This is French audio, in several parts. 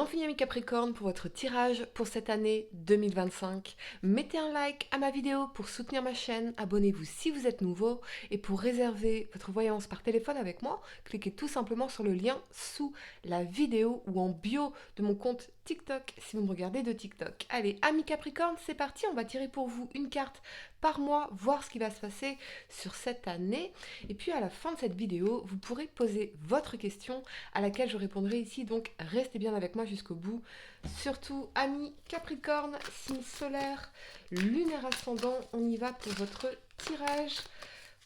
Bienvenue amis Capricorne pour votre tirage pour cette année 2025. Mettez un like à ma vidéo pour soutenir ma chaîne, abonnez-vous si vous êtes nouveau et pour réserver votre voyance par téléphone avec moi, cliquez tout simplement sur le lien sous la vidéo ou en bio de mon compte TikTok si vous me regardez de TikTok. Allez, amis Capricorne, c'est parti, on va tirer pour vous une carte par mois, voir ce qui va se passer sur cette année. Et puis à la fin de cette vidéo, vous pourrez poser votre question à laquelle je répondrai ici, donc restez bien avec moi jusqu'au bout. Surtout, amis Capricorne, signe solaire, lunaire ascendant, on y va pour votre tirage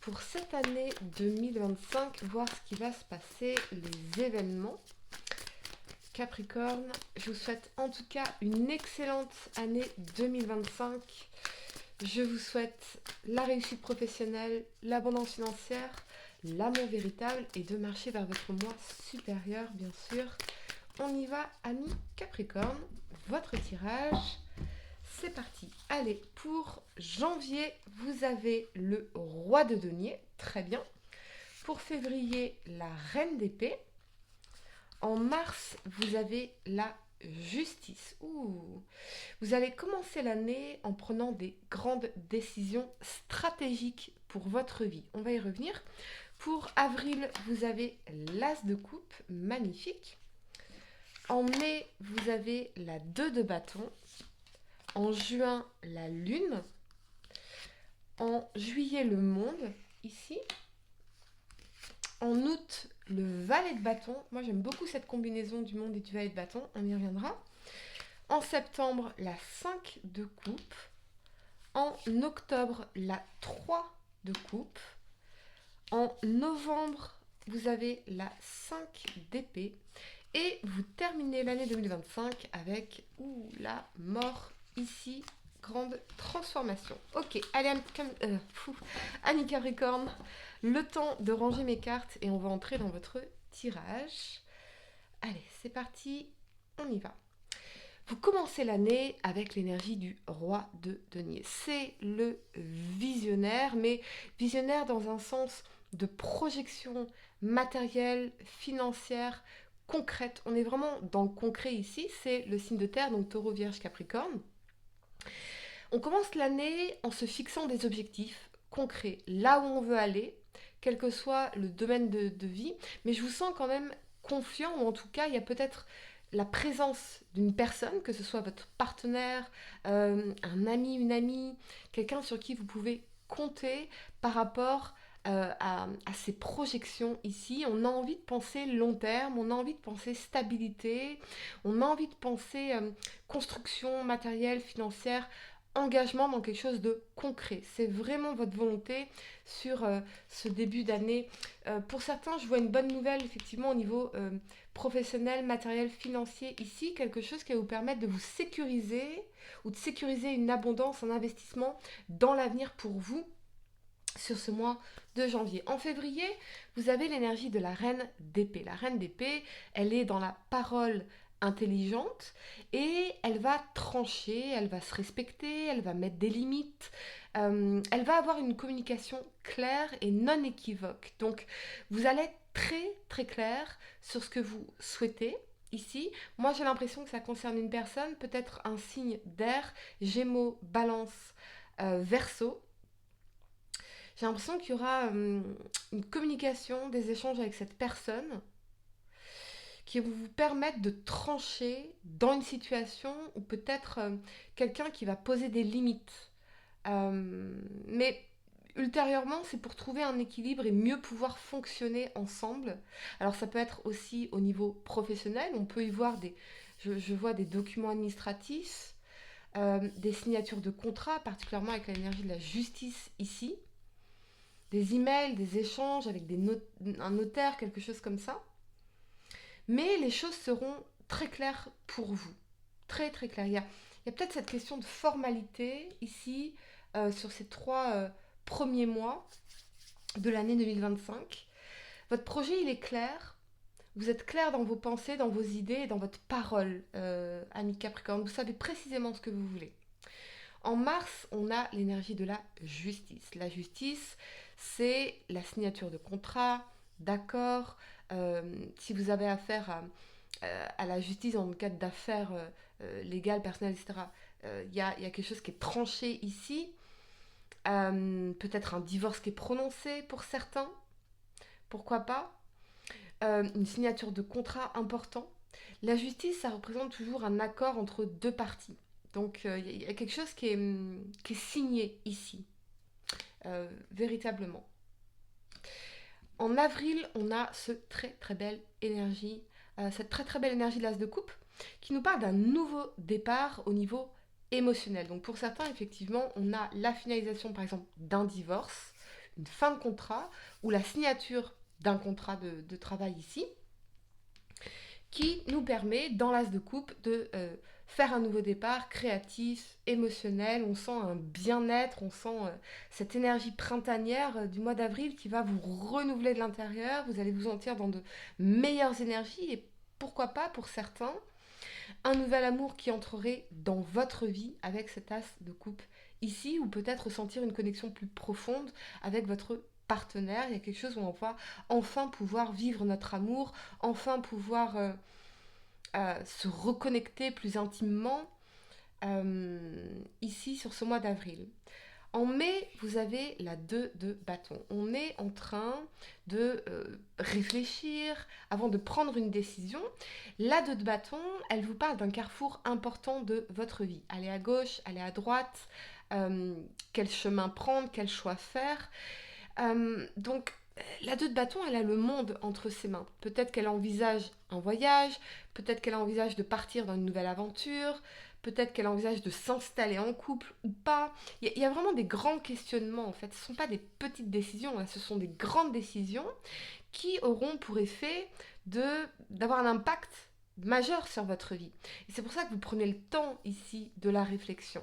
pour cette année 2025, voir ce qui va se passer, les événements. Capricorne, je vous souhaite en tout cas une excellente année 2025. Je vous souhaite la réussite professionnelle, l'abondance financière, l'amour véritable et de marcher vers votre moi supérieur, bien sûr. On y va, amis Capricorne, votre tirage, c'est parti. Allez, pour janvier, vous avez le roi de denier, très bien. Pour février, la reine d'épée. En mars, vous avez la justice. Ouh. Vous allez commencer l'année en prenant des grandes décisions stratégiques pour votre vie. On va y revenir. Pour avril, vous avez l'as de coupe, magnifique. En mai, vous avez la 2 de bâton. En juin, la lune. En juillet, le monde, ici. En août, le valet de bâton. Moi, j'aime beaucoup cette combinaison du monde et du valet de bâton. On y reviendra. En septembre, la 5 de coupe. En octobre, la 3 de coupe. En novembre, vous avez la 5 d'épée. Et vous terminez l'année 2025 avec la mort ici. Grande transformation. Ok, allez, Annie Capricorne, le temps de ranger mes cartes et on va entrer dans votre tirage. Allez, c'est parti, on y va. Vous commencez l'année avec l'énergie du roi de denier. C'est le visionnaire, mais visionnaire dans un sens de projection matérielle, financière, concrète. On est vraiment dans le concret ici, c'est le signe de terre, donc taureau, vierge, capricorne. On commence l'année en se fixant des objectifs concrets, là où on veut aller, quel que soit le domaine de vie, mais je vous sens quand même confiant, ou en tout cas, il y a peut-être la présence d'une personne, que ce soit votre partenaire, un ami, une amie, quelqu'un sur qui vous pouvez compter par rapport à ces projections ici. On a envie de penser long terme, on a envie de penser stabilité, on a envie de penser construction matérielle, financière, engagement dans quelque chose de concret. C'est vraiment votre volonté sur ce début d'année. Pour certains, je vois une bonne nouvelle effectivement au niveau professionnel, matériel, financier ici, quelque chose qui va vous permettre de vous sécuriser ou de sécuriser une abondance, un investissement dans l'avenir pour vous sur ce mois de janvier. En février, vous avez l'énergie de la reine d'épée. La reine d'épée, elle est dans la parole intelligente et elle va trancher, elle va se respecter, elle va mettre des limites, elle va avoir une communication claire et non équivoque. Donc vous allez être très très clair sur ce que vous souhaitez. Ici, moi j'ai l'impression que ça concerne une personne, peut-être un signe d'air, Gémeaux, Balance, Verseau. J'ai l'impression qu'il y aura une communication, des échanges avec cette personne qui vont vous permettre de trancher dans une situation ou peut-être quelqu'un qui va poser des limites. Mais ultérieurement, c'est pour trouver un équilibre et mieux pouvoir fonctionner ensemble. Alors ça peut être aussi au niveau professionnel, on peut y voir je vois des documents administratifs, des signatures de contrats, particulièrement avec l'énergie de la justice ici, des emails, des échanges avec un notaire, quelque chose comme ça. Mais les choses seront très claires pour vous. Très très claires. Il y a peut-être cette question de formalité ici, sur ces 3 premiers mois de l'année 2025. Votre projet, il est clair. Vous êtes clair dans vos pensées, dans vos idées et dans votre parole, ami Capricorne. Vous savez précisément ce que vous voulez. En mars, on a l'énergie de la justice. La justice, c'est la signature de contrats, d'accords. Si vous avez affaire à la justice dans le cadre d'affaires légales, personnelles, etc. Il y a quelque chose qui est tranché ici. Peut-être un divorce qui est prononcé pour certains, pourquoi pas. Une signature de contrat important. La justice, ça représente toujours un accord entre deux parties. Donc il y a quelque chose qui est signé ici, véritablement. En avril, on a cette très belle énergie de l'as de coupe, qui nous parle d'un nouveau départ au niveau émotionnel. Donc pour certains, effectivement, on a la finalisation, par exemple, d'un divorce, une fin de contrat, ou la signature d'un contrat de travail ici, qui nous permet, dans l'as de coupe, de faire un nouveau départ créatif, émotionnel. On sent un bien-être, on sent cette énergie printanière du mois d'avril qui va vous renouveler de l'intérieur. Vous allez vous sentir dans de meilleures énergies et pourquoi pas, pour certains, un nouvel amour qui entrerait dans votre vie avec cet as de coupe ici, ou peut-être ressentir une connexion plus profonde avec votre partenaire. Il y a quelque chose où on va enfin pouvoir vivre notre amour, enfin pouvoir se reconnecter plus intimement ici sur ce mois d'avril. En mai, vous avez la 2 de bâton. On est en train de réfléchir avant de prendre une décision. La 2 de bâton, elle vous parle d'un carrefour important de votre vie. Aller à gauche, aller à droite, quel chemin prendre, quel choix faire. Donc, la 2 de bâton, elle a le monde entre ses mains. Peut-être qu'elle envisage un voyage, peut-être qu'elle envisage de partir dans une nouvelle aventure, peut-être qu'elle envisage de s'installer en couple ou pas. Il y a vraiment des grands questionnements en fait. Ce ne sont pas des petites décisions, hein, ce sont des grandes décisions qui auront pour effet d'avoir un impact majeur sur votre vie. Et c'est pour ça que vous prenez le temps ici de la réflexion.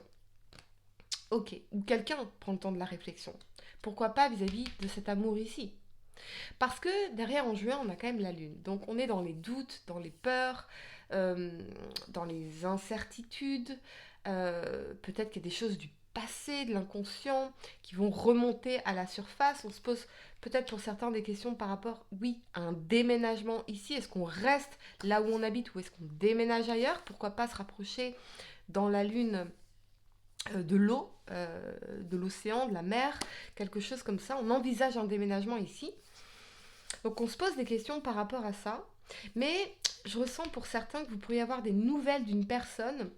Ok, ou quelqu'un prend le temps de la réflexion. Pourquoi pas vis-à-vis de cet amour ici? Parce que derrière, en juin, on a quand même la lune. Donc on est dans les doutes, dans les peurs, dans les incertitudes. Peut-être qu'il y a des choses du passé, de l'inconscient, qui vont remonter à la surface. On se pose peut-être pour certains des questions par rapport, oui, à un déménagement ici. Est-ce qu'on reste là où on habite ou est-ce qu'on déménage ailleurs? Pourquoi pas se rapprocher dans la lune de l'eau, de l'océan, de la mer, quelque chose comme ça. On envisage un déménagement ici. Donc on se pose des questions par rapport à ça. Mais je ressens pour certains que vous pourriez avoir des nouvelles d'une personne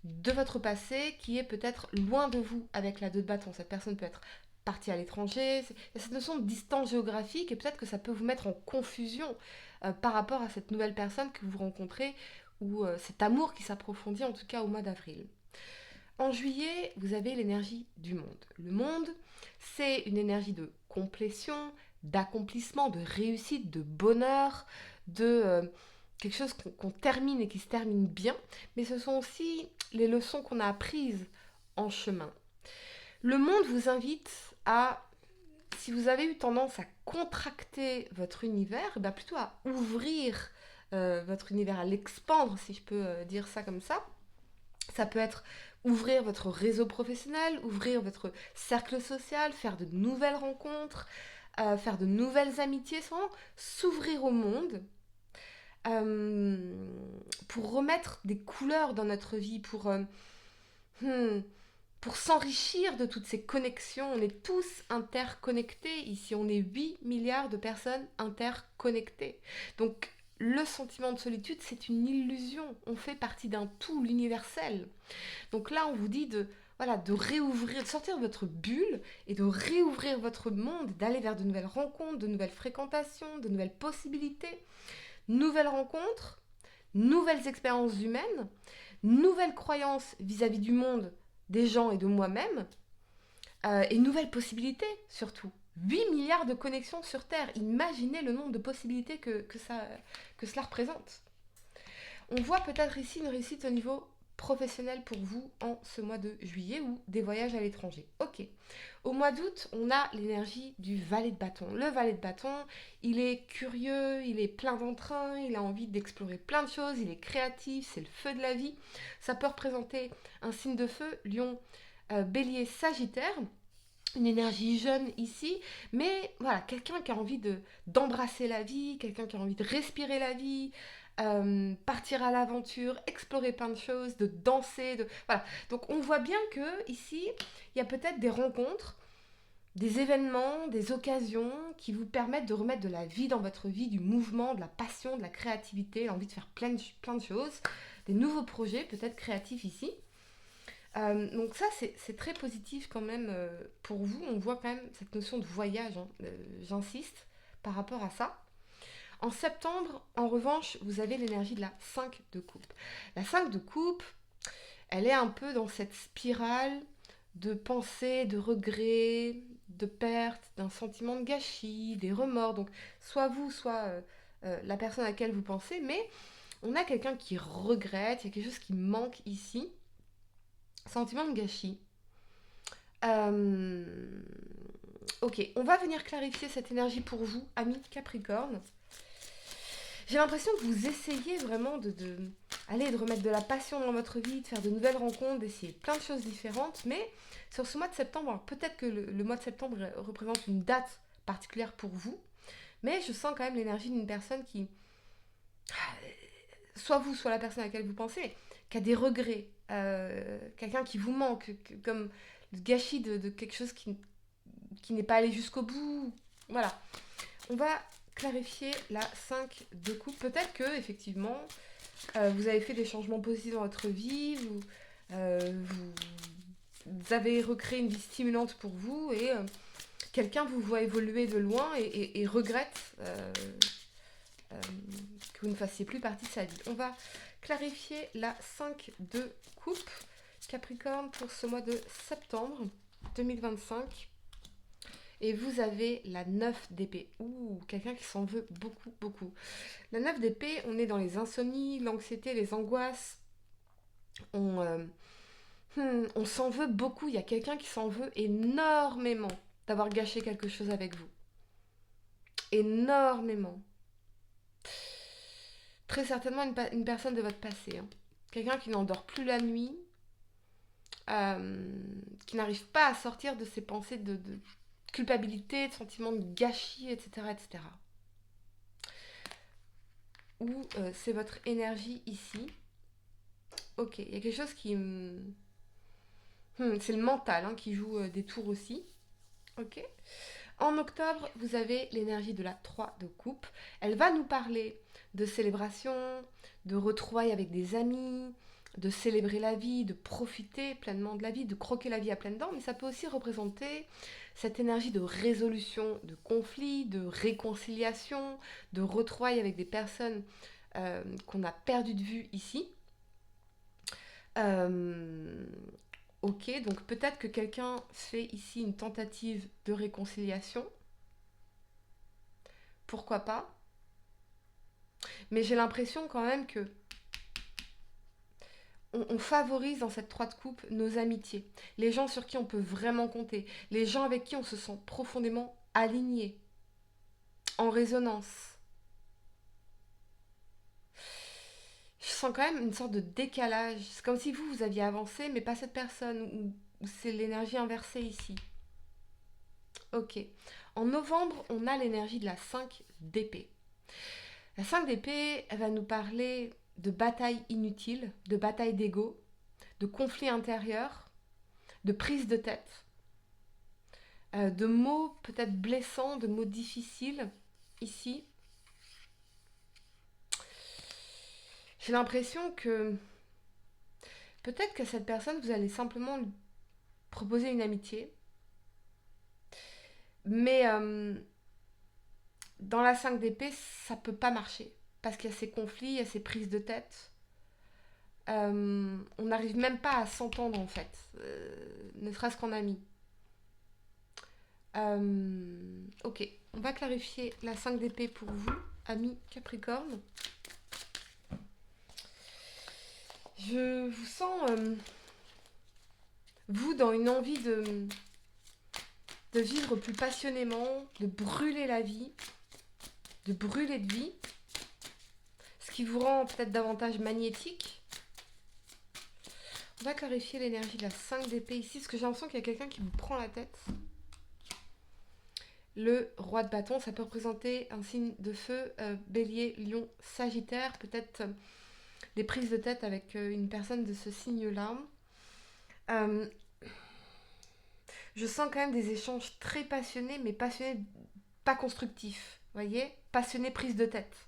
de votre passé qui est peut-être loin de vous avec la 2 de bâton. Cette personne peut être partie à l'étranger. Il y a cette notion de distance géographique et peut-être que ça peut vous mettre en confusion par rapport à cette nouvelle personne que vous rencontrez ou cet amour qui s'approfondit en tout cas au mois d'avril. En juillet, vous avez l'énergie du monde. Le monde, c'est une énergie de complétion, d'accomplissement, de réussite, de bonheur, de quelque chose qu'on termine et qui se termine bien. Mais ce sont aussi les leçons qu'on a apprises en chemin. Le monde vous invite à, si vous avez eu tendance à contracter votre univers, ben plutôt à ouvrir votre univers, à l'expandre, si je peux dire ça comme ça. Ça peut être ouvrir votre réseau professionnel, ouvrir votre cercle social, faire de nouvelles rencontres, faire de nouvelles amitiés, sans s'ouvrir au monde pour remettre des couleurs dans notre vie, pour s'enrichir de toutes ces connexions. On est tous interconnectés ici, on est 8 milliards de personnes interconnectées. Donc le sentiment de solitude, c'est une illusion. On fait partie d'un tout, l'universel. Donc là, on vous dit de réouvrir, de sortir de votre bulle et de réouvrir votre monde, d'aller vers de nouvelles rencontres, de nouvelles fréquentations, de nouvelles possibilités, nouvelles rencontres, nouvelles expériences humaines, nouvelles croyances vis-à-vis du monde, des gens et de moi-même, et nouvelles possibilités surtout. 8 milliards de connexions sur Terre. Imaginez le nombre de possibilités que cela représente. On voit peut-être ici une réussite au niveau professionnel pour vous en ce mois de juillet ou des voyages à l'étranger. Ok. Au mois d'août, on a l'énergie du valet de bâton. Le valet de bâton, il est curieux, il est plein d'entrain, il a envie d'explorer plein de choses, il est créatif, c'est le feu de la vie. Ça peut représenter un signe de feu, lion, bélier, sagittaire. Une énergie jeune ici, mais voilà, quelqu'un qui a envie d'embrasser la vie, quelqu'un qui a envie de respirer la vie, partir à l'aventure, explorer plein de choses, de danser, voilà. Donc on voit bien que ici, il y a peut-être des rencontres, des événements, des occasions qui vous permettent de remettre de la vie dans votre vie, du mouvement, de la passion, de la créativité, l'envie de faire plein de choses, des nouveaux projets peut-être créatifs ici. Donc ça, c'est très positif quand même pour vous. On voit quand même cette notion de voyage, hein, j'insiste, par rapport à ça. En septembre, en revanche, vous avez l'énergie de la 5 de coupe. La 5 de coupe, elle est un peu dans cette spirale de pensée, de regret, de perte, d'un sentiment de gâchis, des remords. Donc, soit vous, soit la personne à laquelle vous pensez, mais on a quelqu'un qui regrette, il y a quelque chose qui manque ici. Sentiment de gâchis. Euh, Ok, on va venir clarifier cette énergie pour vous, amis Capricorne. J'ai l'impression que vous essayez vraiment de remettre de la passion dans votre vie, de faire de nouvelles rencontres, d'essayer plein de choses différentes. Mais sur ce mois de septembre, alors peut-être que le mois de septembre représente une date particulière pour vous, mais je sens quand même l'énergie d'une personne qui, soit vous, soit la personne à laquelle vous pensez, qui a des regrets, quelqu'un qui vous manque, comme le gâchis de quelque chose qui n'est pas allé jusqu'au bout. Voilà. On va clarifier la 5 de coupe. Peut-être que, effectivement, vous avez fait des changements positifs dans votre vie, vous avez recréé une vie stimulante pour vous et quelqu'un vous voit évoluer de loin et regrette que vous ne fassiez plus partie de sa vie. On va clarifier la 5 de coupe Capricorne pour ce mois de septembre 2025. Et vous avez la 9 d'épée. Ouh, quelqu'un qui s'en veut beaucoup, beaucoup. La 9 d'épée, on est dans les insomnies, l'anxiété, les angoisses. On s'en veut beaucoup. Il y a quelqu'un qui s'en veut énormément d'avoir gâché quelque chose avec vous. Énormément. Très certainement une personne de votre passé. Hein. Quelqu'un qui n'endort plus la nuit. Qui n'arrive pas à sortir de ses pensées de culpabilité, de sentiment de gâchis, etc. etc. Ou c'est votre énergie ici. Ok, il y a quelque chose qui... c'est le mental hein, qui joue des tours aussi. Ok. En octobre, vous avez l'énergie de la 3 de coupe. Elle va nous parler de célébration, de retrouvailles avec des amis, de célébrer la vie, de profiter pleinement de la vie, de croquer la vie à pleines dents, mais ça peut aussi représenter cette énergie de résolution de conflits, de réconciliation, de retrouvailles avec des personnes qu'on a perdues de vue ici. Ok, donc peut-être que quelqu'un fait ici une tentative de réconciliation. Pourquoi pas? Mais j'ai l'impression quand même que on favorise dans cette 3 de coupe nos amitiés, les gens sur qui on peut vraiment compter, les gens avec qui on se sent profondément aligné, en résonance. Je sens quand même une sorte de décalage. C'est comme si vous aviez avancé, mais pas cette personne, ou c'est l'énergie inversée ici. Ok. En novembre, on a l'énergie de la 5 d'épée. La 5 d'épée, elle va nous parler de batailles inutiles, de batailles d'ego, de conflits intérieurs, de prise de tête, de mots peut-être blessants, de mots difficiles ici. J'ai l'impression que peut-être que cette personne, vous allez simplement lui proposer une amitié, mais dans la 5 d'épée, ça peut pas marcher parce qu'il y a ces conflits, il y a ces prises de tête. On n'arrive même pas à s'entendre en fait, ne serait-ce qu'en amis. Ok, on va clarifier la 5 d'épée pour vous, amis Capricorne. Je vous sens, vous, dans une envie de vivre plus passionnément, de brûler la vie, de brûler de vie, ce qui vous rend peut-être davantage magnétique. On va clarifier l'énergie de la 5 d'épée ici, parce que j'ai l'impression qu'il y a quelqu'un qui vous prend la tête. le roi de bâton, ça peut représenter un signe de feu, bélier, lion, sagittaire, peut-être des prises de tête avec une personne de ce signe-là. Euh, je sens quand même des échanges très passionnés, mais passionnés, pas constructifs. Vous voyez? Passionnés, prise de tête.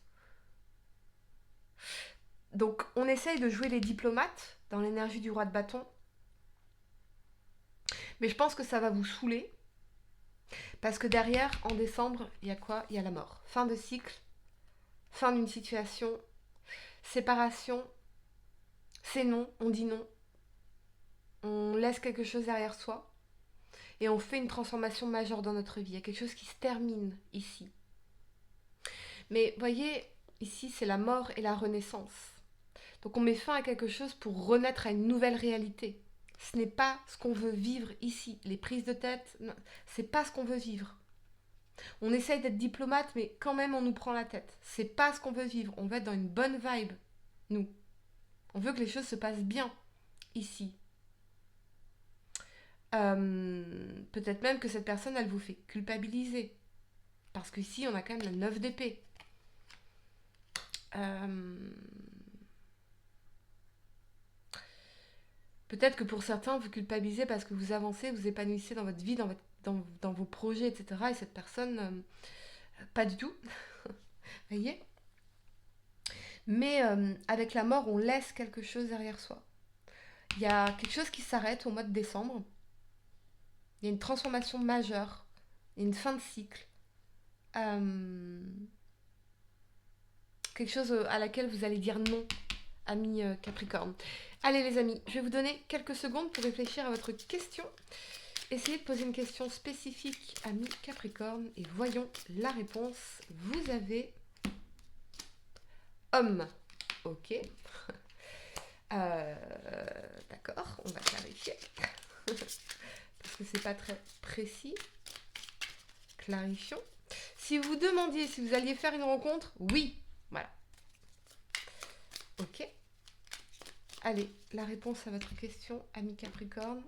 Donc, on essaye de jouer les diplomates dans l'énergie du roi de bâton. Mais je pense que ça va vous saouler. Parce que derrière, en décembre, il y a quoi? Il y a la mort. Fin de cycle, fin d'une situation, séparation, c'est non, on dit non. On laisse quelque chose derrière soi. Et on fait une transformation majeure dans notre vie. Il y a quelque chose qui se termine ici. Mais voyez, ici, c'est la mort et la renaissance. Donc on met fin à quelque chose pour renaître à une nouvelle réalité. Ce n'est pas ce qu'on veut vivre ici. Les prises de tête, c'est pas ce qu'on veut vivre. On essaye d'être diplomate, mais quand même on nous prend la tête. C'est pas ce qu'on veut vivre. On veut être dans une bonne vibe, nous. On veut que les choses se passent bien ici. Peut-être même que cette personne, elle vous fait culpabiliser. Parce qu'ici, on a quand même la 9 d'épée. Peut-être que pour certains, vous culpabilisez parce que vous avancez, vous épanouissez dans votre vie, dans vos projets, etc. Et cette personne, pas du tout. Vous voyez? Mais avec la mort, on laisse quelque chose derrière soi. Il y a quelque chose qui s'arrête au mois de décembre. Il y a une transformation majeure. Il y a une fin de cycle. Quelque chose à laquelle vous allez dire non, ami Capricorne. Allez les amis, je vais vous donner quelques secondes pour réfléchir à votre question. Essayez de poser une question spécifique, ami Capricorne, et voyons la réponse. Vous avez homme. Ok. D'accord, on va clarifier. Parce que c'est pas très précis. Clarifions. Si vous demandiez si vous alliez faire une rencontre, oui. Voilà. Ok. Allez, la réponse à votre question, ami Capricorne.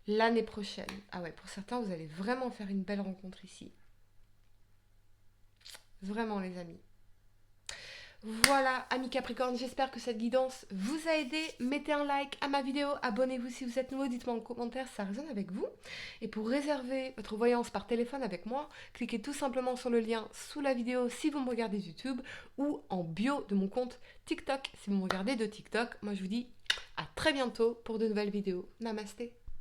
L'année prochaine. Ah ouais, pour certains, vous allez vraiment faire une belle rencontre ici. Vraiment, les amis. Voilà, amis Capricorne, j'espère que cette guidance vous a aidé. Mettez un like à ma vidéo, abonnez-vous si vous êtes nouveau, dites-moi en commentaire si ça résonne avec vous. Et pour réserver votre voyance par téléphone avec moi, cliquez tout simplement sur le lien sous la vidéo si vous me regardez YouTube ou en bio de mon compte TikTok si vous me regardez de TikTok. Moi je vous dis à très bientôt pour de nouvelles vidéos. Namasté.